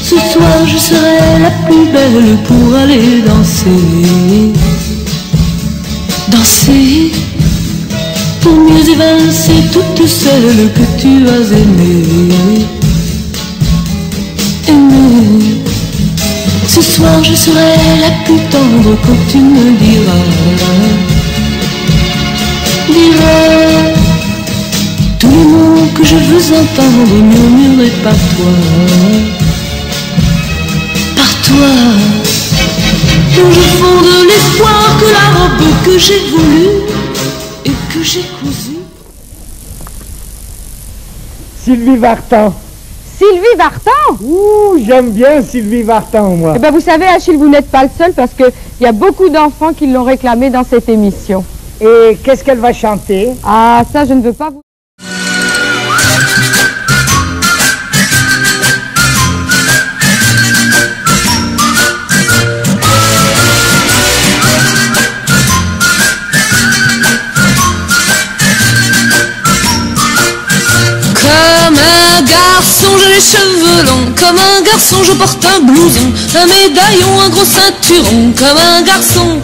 Ce soir je serai la plus belle pour aller danser. Danser pour mieux évincer toutes celles que tu as aimées. Aimer. Ce soir je serai la plus tendre quand tu me diras tous les mots que je veux entendre murmurés par toi. Dont je fonde l'espoir que la robe que j'ai voulue et que j'ai cousue. Sylvie Vartan. Sylvie Vartan? Ouh, j'aime bien Sylvie Vartan, moi. Eh bien, vous savez, Achille, vous n'êtes pas le seul parce qu'il y a beaucoup d'enfants qui l'ont réclamé dans cette émission. Et qu'est-ce qu'elle va chanter? Ah, ça, je ne veux pas vous... J'ai les cheveux longs, comme un garçon je porte un blouson, un médaillon, un gros ceinturon, comme un garçon,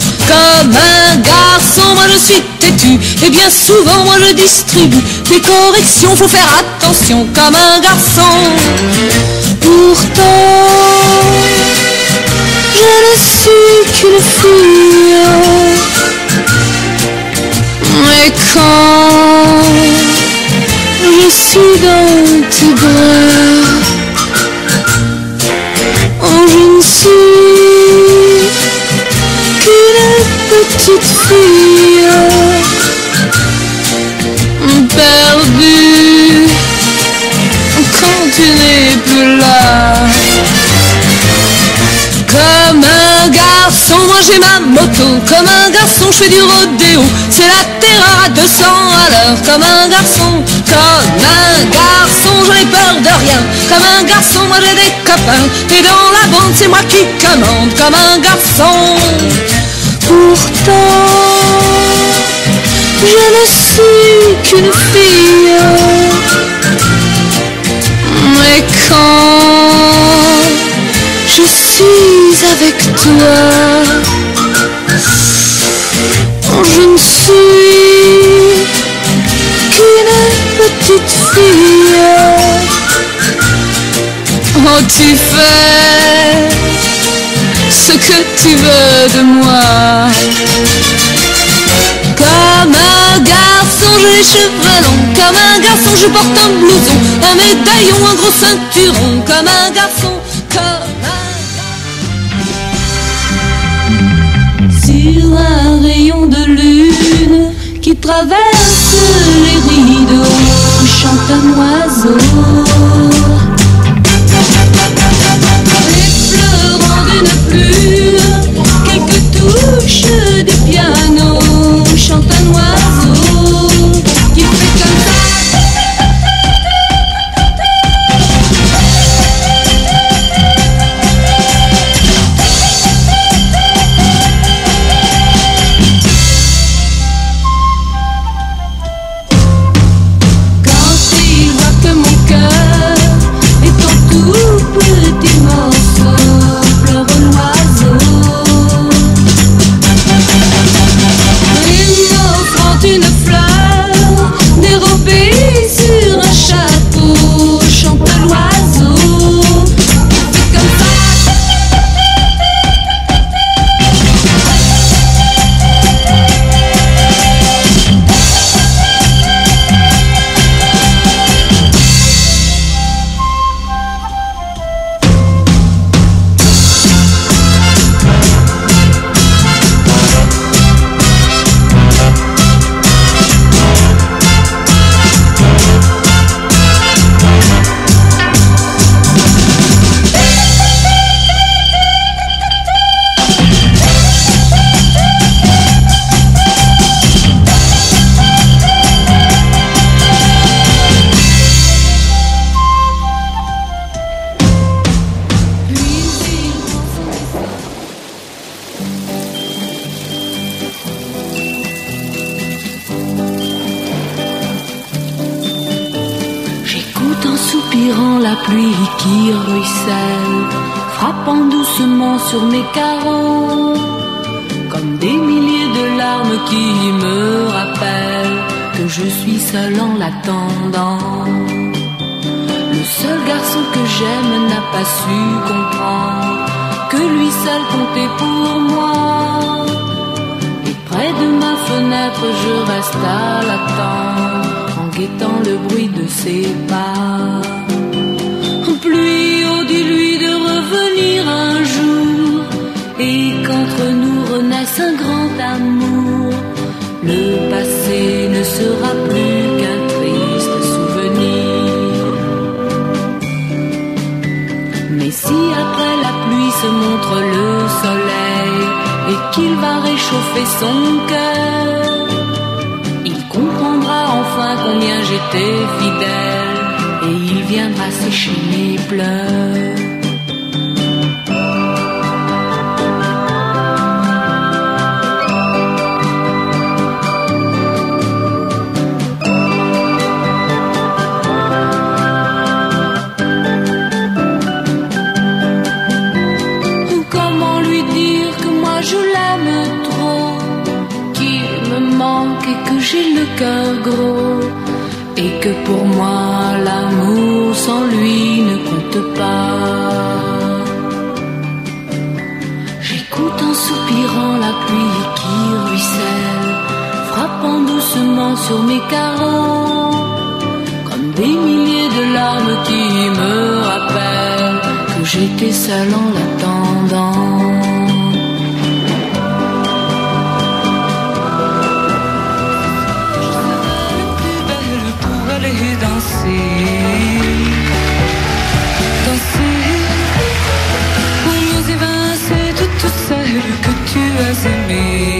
moi je suis têtu, et bien souvent moi je distribue des corrections, faut faire attention, comme un garçon. Pourtant, je ne suis qu'une fille, mais quand je suis dans tes bras, oh, je ne suis qu'une petite fille perdue quand tu n'es plus là. Comme un garçon, moi j'ai ma moto, comme un garçon je fais du rodéo, c'est la terreur à 200 à l'heure, comme un garçon, j'en ai peur de rien, comme un garçon, moi j'ai des copains, et dans la bande c'est moi qui commande, comme un garçon. Pourtant, je ne suis qu'une fille, mais quand je suis avec toi, je ne suis qu'une petite fille. Oh, tu fais ce que tu veux de moi. Comme un garçon, j'ai les cheveux longs, comme un garçon, je porte un blouson, un médaillon, un gros ceinturon, comme un garçon, sur un rayon de lune qui traverse les rideaux, chante un oiseau. Effleurant d'une plume quelques touches du piano, chante un oiseau qui fait comme ça. Quand il soupirant la pluie qui ruisselle, frappant doucement sur mes carreaux, comme des milliers de larmes qui me rappellent que je suis seul en l'attendant. Le seul garçon que j'aime n'a pas su comprendre que lui seul comptait pour moi. Et près de ma fenêtre je reste à l'attendre, en guettant le bruit de ses pas. Pluie, oh dis-lui de revenir un jour, et qu'entre nous renaisse un grand amour. Le passé ne sera plus qu'un triste souvenir. Mais si après la pluie se montre le soleil, et qu'il va réchauffer son cœur, il comprendra enfin combien j'étais fidèle, et il viendra sécher mes pleurs. Comment lui dire que moi je l'aime trop, qu'il me manque et que j'ai le cœur gros, et que pour moi l'amour sans lui ne compte pas. J'écoute en soupirant la pluie qui ruisselle, frappant doucement sur mes carreaux, comme des milliers de larmes qui me rappellent que j'étais seul en l'attendant. Danser pour nous évincer de tout celle que tu as aimé.